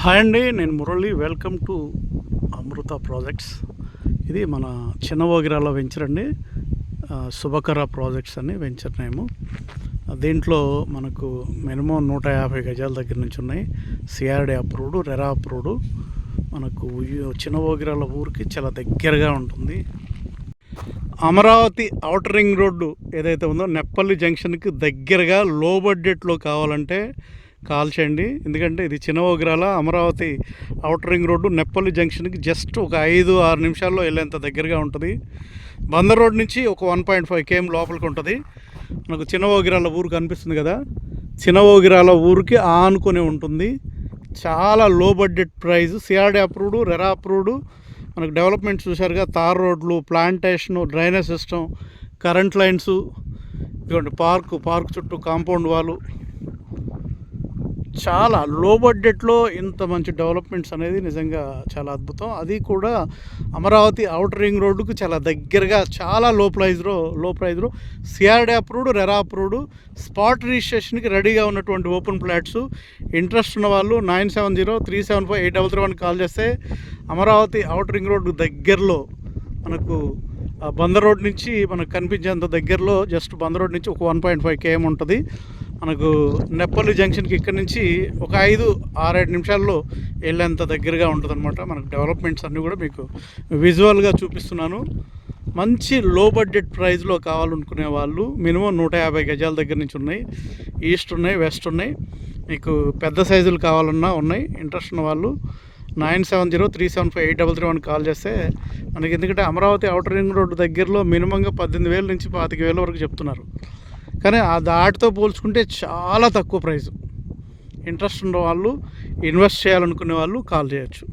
Hi అండి, నేను Murali. Welcome to Amrutha projects. ఇది మన చిన్న ఓగిరాల వెంచర్ అండి. శుభకర ప్రాజెక్ట్స్ అని వెంచర్ నేము. దీంట్లో మనకు మినిమం 150 గజాల దగ్గర నుంచి ఉన్నాయి. CRD approved, RERA approved. మనకు చిన్న ఓగిరాల ఊరికి చాలా దగ్గరగా ఉంటుంది. అమరావతి ఔటర్ రింగ్ రోడ్డు ఏదైతే ఉందో నెప్పల్లి జంక్షన్కి దగ్గరగా లో బడ్జెట్లో కావాలంటే కాల్ చేయండి. ఎందుకంటే ఇది చిన్న Ogirala Amaravati outer ring road Neppalli జంక్షన్కి జస్ట్ ఒక 5-6 నిమిషాల్లో వెళ్ళేంత దగ్గరగా ఉంటుంది. బందర్ రోడ్ నుంచి ఒక 1.5 km లోపలికి ఉంటుంది. మనకు చిన్న ఓగిరాల ఊరు కనిపిస్తుంది కదా, చిన్న ఓగిరాల ఊరికి ఆనుకొని ఉంటుంది. చాలా లో budget price, CRD approved, RERA approved. మనకు డెవలప్మెంట్ చూశారుగా, తార్ రోడ్లు, plantation, drainage system, current lines, ఇదిగోండి పార్క్ చుట్టూ కాంపౌండ్ వాళ్ళు. చాలా లో బడ్జెట్లో ఇంత మంచి డెవలప్మెంట్స్ అనేది నిజంగా చాలా అద్భుతం. అది కూడా అమరావతి ఔటర్ రింగ్ రోడ్డుకు చాలా దగ్గరగా, చాలా లో ప్రైజ్లో CRD approved, RERA approved, spot రిజిస్ట్రేషన్కి రెడీగా ఉన్నటువంటి ఓపెన్ ప్లాట్స్. ఇంట్రెస్ట్ ఉన్న వాళ్ళు 9703758331 కాల్ చేస్తే అమరావతి ఔటర్ రింగ్ రోడ్డు దగ్గరలో మనకు బందర్ రోడ్ నుంచి మనకు కనిపించేంత దగ్గరలో, జస్ట్ బందర్ రోడ్ నుంచి ఒక 1.5 km ఉంటుంది. మనకు నెప్పల్లి జంక్షన్కి ఇక్కడ నుంచి ఒక 5-6 నిమిషాల్లో వెళ్ళేంత దగ్గరగా ఉంటుంది అనమాట. మనకు డెవలప్మెంట్స్ అన్నీ కూడా మీకు విజువల్గా చూపిస్తున్నాను. మంచి లో బడ్జెట్ ప్రైస్లో కావాలనుకునే వాళ్ళు మినిమం 150 గజాల దగ్గర నుంచి ఉన్నాయి. ఈస్ట్ ఉన్నాయి, వెస్ట్ ఉన్నాయి. మీకు పెద్ద సైజులు కావాలన్నా ఉన్నాయి. ఇంట్రెస్ట్ ఉన్న వాళ్ళు 9703758331 కాల్ చేస్తే మనకి, ఎందుకంటే అమరావతి ఔటర్ రింగ్ రోడ్డు దగ్గరలో మినిమంగా 18,000 నుంచి 25,000 వరకు చెప్తున్నారు. కానీ ఆ దాటితో పోల్చుకుంటే చాలా తక్కువ ప్రైస్. ఇంట్రెస్ట్ ఉన్న వాళ్ళు, ఇన్వెస్ట్ చేయాలనుకునే వాళ్ళు కాల్ చేయొచ్చు.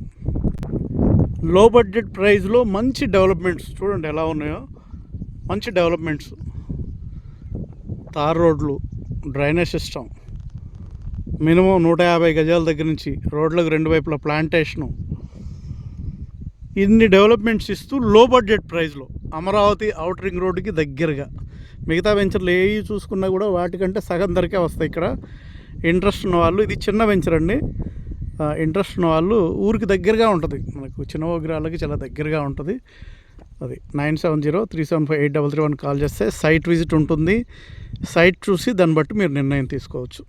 లో బడ్జెట్ ప్రైస్లో మంచి డెవలప్మెంట్స్ చూడండి ఎలా ఉన్నాయో. మంచి డెవలప్మెంట్స్, తార్ రోడ్లు, డ్రైనేజ్ సిస్టమ్, మినిమం 150 గజాల దగ్గర నుంచి రోడ్లకు 2 వైపులా ప్లాంటేషను. ఇన్ని డెవలప్మెంట్స్ ఇస్తూ లో బడ్జెట్ ప్రైస్లో అమరావతి ఔటర్ రింగ్ రోడ్డుకి దగ్గరగా. మిగతా వెంచర్లు ఏవి చూసుకున్నా కూడా వాటికంటే సగం ధరకే వస్తాయి ఇక్కడ. ఇంట్రెస్ట్ ఉన్న వాళ్ళు, ఇది చిన్న వెంచర్ అండి. ఇంట్రెస్ట్ ఉన్న వాళ్ళు ఊరికి దగ్గరగా ఉంటుంది, మనకు చిన్న ఓగిరాలకి చాలా దగ్గరగా ఉంటుంది. అది 9703758331 కాల్ చేస్తే సైట్ విజిట్ ఉంటుంది. సైట్ చూసి దాన్ని బట్టి మీరు నిర్ణయం తీసుకోవచ్చు.